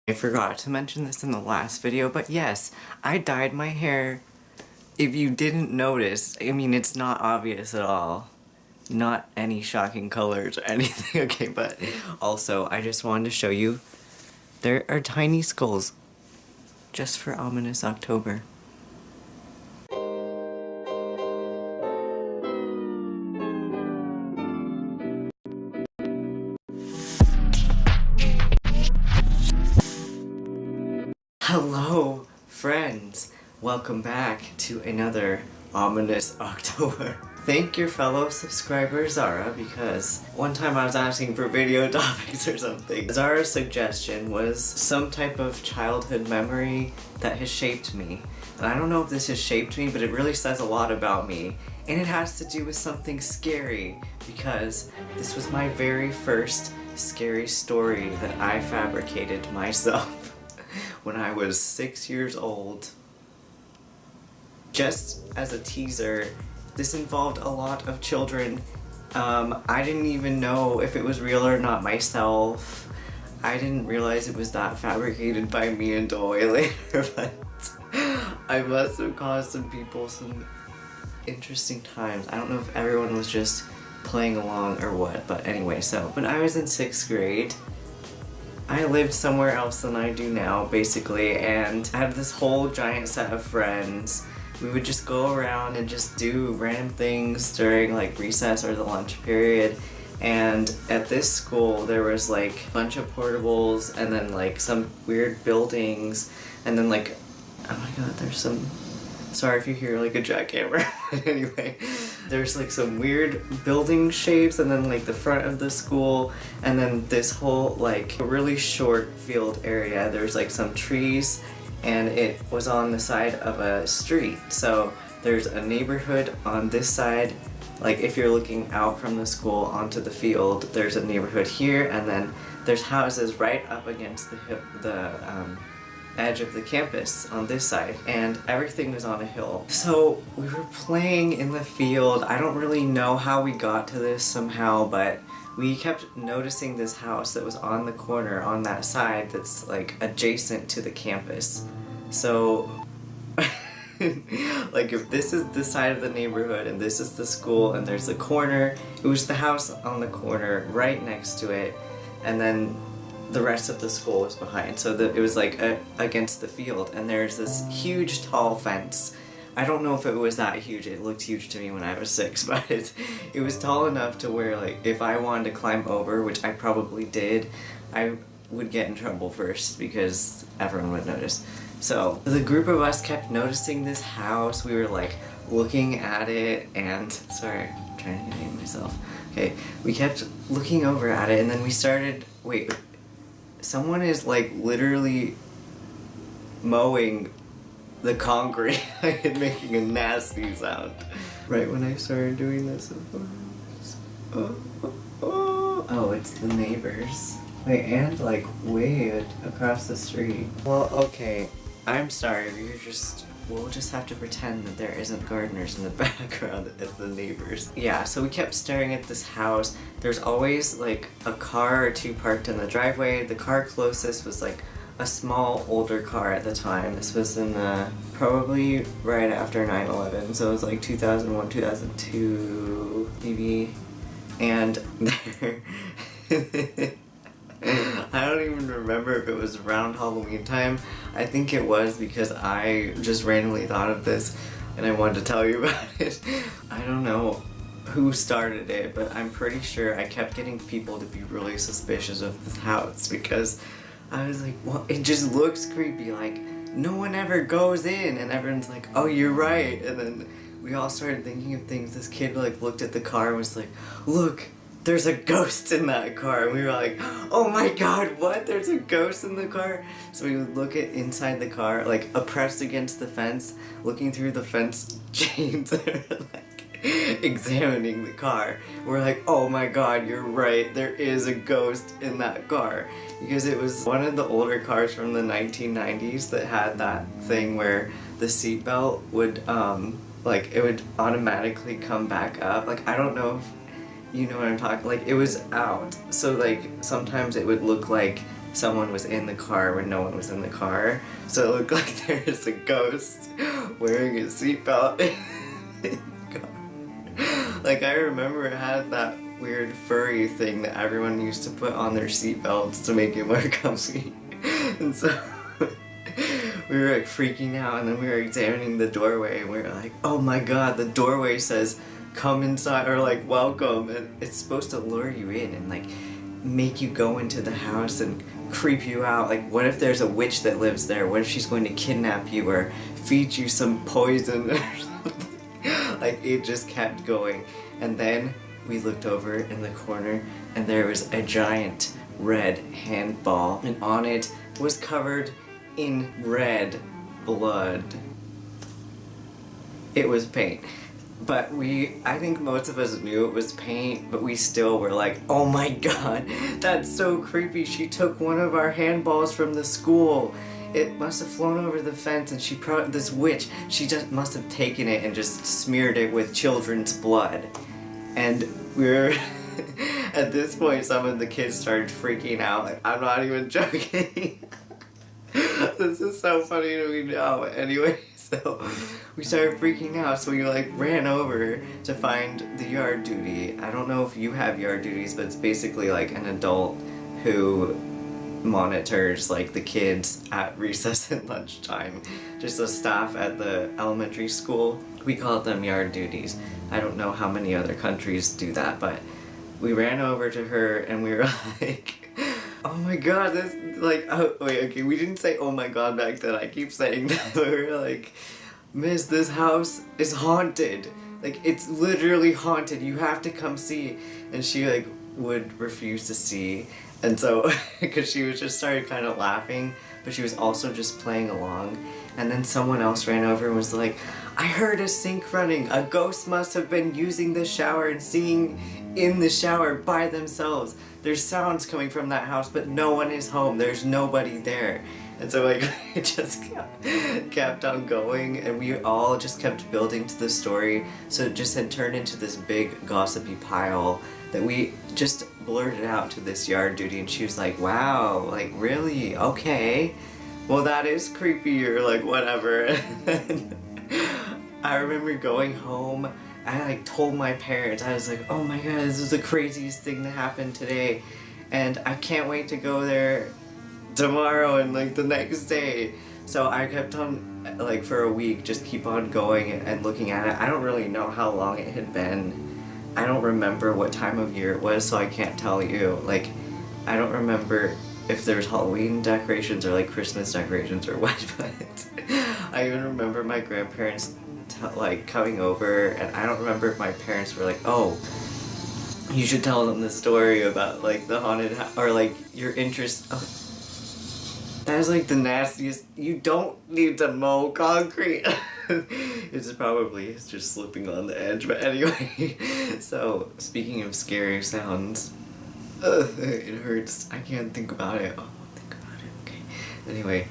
I forgot to mention this in the last video, but yes, I dyed my hair. If you didn't notice, I mean, it's not obvious at all. Not any shocking colors or anything, okay, but also, I just wanted to show you, there are tiny skulls just for Ominous October. Hello, friends! Welcome back to another Ominous October. Thank your fellow subscriber Zara, because one time I was asking for video topics or something. Zara's suggestion was some type of childhood memory that has shaped me. And I don't know if this has shaped me, but it really says a lot about me. And it has to do with something scary, because this was my very first scary story that I fabricated myself. When I was 6 years old. Just as a teaser, this involved a lot of children. I didn't even know if it was real or not myself. I didn't realize it was that fabricated by me until way later, but I must have caused some people some interesting times. I don't know if everyone was just playing along or what, but anyway, so when I was in 6th grade, I lived somewhere else than I do now, basically, and I had this whole giant set of friends. We would just go around and just do random things during like recess or the lunch period. And at this school there was like a bunch of portables and then like some weird buildings and then like, oh my god, there's some, sorry if you hear like a jackhammer. Anyway, there's like some weird building shapes and then like the front of the school and then this whole like really short field area. There's like some trees and it was on the side of a street. So there's a neighborhood on this side. Like if you're looking out from the school onto the field, there's a neighborhood here and then there's houses right up against the edge of the campus on this side, and everything was on a hill. So we were playing in the field. I don't really know how we got to this somehow, but we kept noticing this house that was on the corner on that side that's like adjacent to the campus. So like if this is the side of the neighborhood and this is the school and there's the corner, it was the house on the corner right next to it, and then the rest of the school was behind, so it was like against the field, and there's this huge tall fence. I don't know if it was that huge, it looked huge to me when I was 6, but it was tall enough to where like if I wanted to climb over, which I probably did, I would get in trouble first because everyone would notice. So the group of us kept noticing this house. We were like looking at it and, sorry, I'm trying to get myself. Okay, we kept looking over at it and then we started, wait, someone is like literally mowing the concrete and making a nasty sound. Right when I started doing this. Oh, it's the neighbors. Wait, and like way across the street. Well, okay, I'm sorry, we'll just have to pretend that there isn't gardeners in the background at the neighbors. Yeah, so we kept staring at this house. There's always like a car or two parked in the driveway. The car closest was like a small older car at the time. This was in probably right after 9/11, so it was like 2001, 2002 maybe. And there I don't even remember if it was around Halloween time. I think it was because I just randomly thought of this and I wanted to tell you about it. I don't know who started it, but I'm pretty sure I kept getting people to be really suspicious of this house because I was like, well, it just looks creepy, like no one ever goes in, and everyone's like, oh, you're right. And then we all started thinking of things. This kid like looked at the car and was like, look, there's a ghost in that car. And we were like, oh my god, what? There's a ghost in the car? So we would look at inside the car, like pressed against the fence, looking through the fence chains, like examining the car. We're like, oh my god, you're right, there is a ghost in that car. Because it was one of the older cars from the 1990s that had that thing where the seatbelt would, like, it would automatically come back up. Like, I don't know if you know what I'm talking, like it was out, so like sometimes it would look like someone was in the car when no one was in the car. So it looked like there was a ghost wearing a seatbelt in the car. Like, I remember it had that weird furry thing that everyone used to put on their seatbelts to make it more comfy. And so we were like freaking out, and then we were examining the doorway, and we were like, oh my god, the doorway says come inside, or like welcome, and it's supposed to lure you in and like make you go into the house and creep you out. Like, what if there's a witch that lives there? What if she's going to kidnap you or feed you some poison or something? Like, it just kept going. And then we looked over in the corner, and there was a giant red handball, and on it was covered in red blood. It was paint. But I think most of us knew it was paint, but we still were like, oh my god, that's so creepy. She took one of our handballs from the school. It must have flown over the fence, and this witch, she just must have taken it and just smeared it with children's blood. And we're at this point, some of the kids started freaking out. Like, I'm not even joking. This is so funny to me now. Anyway, so we started freaking out, so we like ran over to find the yard duty. I don't know if you have yard duties, but it's basically like an adult who monitors like the kids at recess and lunchtime. Just the staff at the elementary school. We call them yard duties. I don't know how many other countries do that, but we ran over to her and we were like, oh my god, this, like, oh, wait, okay, we didn't say oh my god back then, I keep saying that, but we were like, miss, this house is haunted. Like, it's literally haunted, you have to come see. And she, like, would refuse to see, and so, because she was just started kind of laughing, but she was also just playing along. And then someone else ran over and was like, I heard a sink running. A ghost must have been using the shower and singing in the shower by themselves. There's sounds coming from that house, but no one is home. There's nobody there. And so, like, it just kept on going, and we all just kept building to the story. So it just had turned into this big gossipy pile that we just blurted out to this yard duty, and she was like, wow, like, really? Okay. Well, that is creepy, or like, whatever. And I remember going home, I like told my parents, I was like, oh my god, this is the craziest thing that happened today, and I can't wait to go there tomorrow and like the next day. So I kept on, like, for a week, just keep on going and looking at it. I don't really know how long it had been. I don't remember what time of year it was, so I can't tell you. Like, I don't remember if there's Halloween decorations or like Christmas decorations or what, but I even remember my grandparents like coming over, and I don't remember if my parents were like, oh, you should tell them the story about like the haunted house, or like your interest. Oh, that is like the nastiest. You don't need to mow concrete. It's probably just slipping on the edge, but anyway. So speaking of scary sounds, it hurts. I can't think about it. Oh, think about it. Okay. Anyway.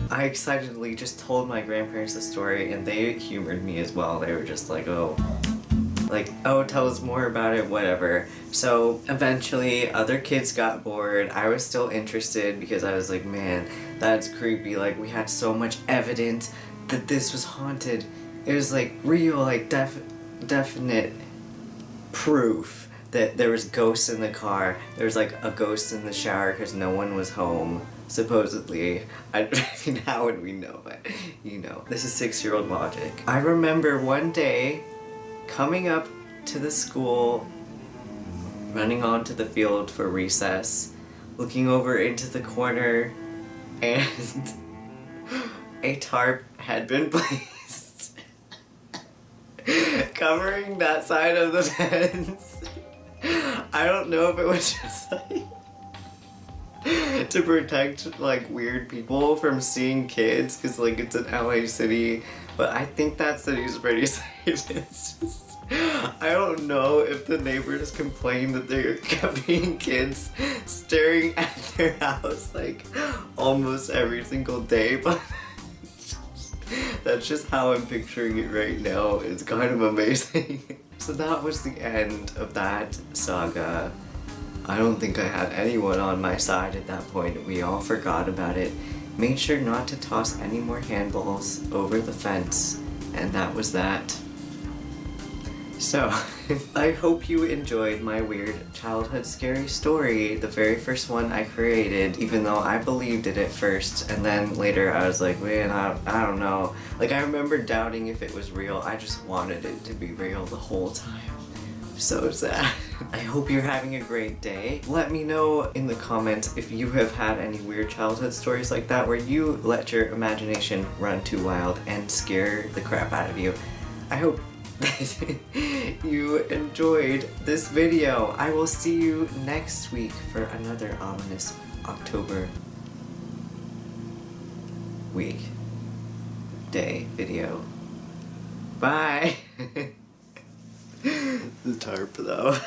I excitedly just told my grandparents the story, and they humored me as well. They were just like, oh, tell us more about it, whatever. So eventually other kids got bored. I was still interested because I was like, man, that's creepy. Like, we had so much evidence that this was haunted. It was like real, like definite proof that there was ghosts in the car. There was like a ghost in the shower because no one was home. Supposedly. I mean, how would we know? But, you know, this is 6-year-old logic. I remember one day coming up to the school, running onto the field for recess, looking over into the corner, and a tarp had been placed covering that side of the fence. I don't know if it was just like to protect like weird people from seeing kids, because like it's an LA city, but I think that city's pretty safe. It's just, I don't know if the neighbors complain that they're being kids staring at their house like almost every single day, but That's just how I'm picturing it right now. It's kind of amazing. So that was the end of that saga. I don't think I had anyone on my side at that point. We all forgot about it. Made sure not to toss any more handballs over the fence, and that was that. So, I hope you enjoyed my weird childhood scary story, the very first one I created, even though I believed it at first, and then later I was like, man, I don't know. Like, I remember doubting if it was real. I just wanted it to be real the whole time. So sad. I hope you're having a great day. Let me know in the comments if you have had any weird childhood stories like that where you let your imagination run too wild and scare the crap out of you. I hope that you enjoyed this video. I will see you next week for another ominous October week day video. Bye! The tarp though.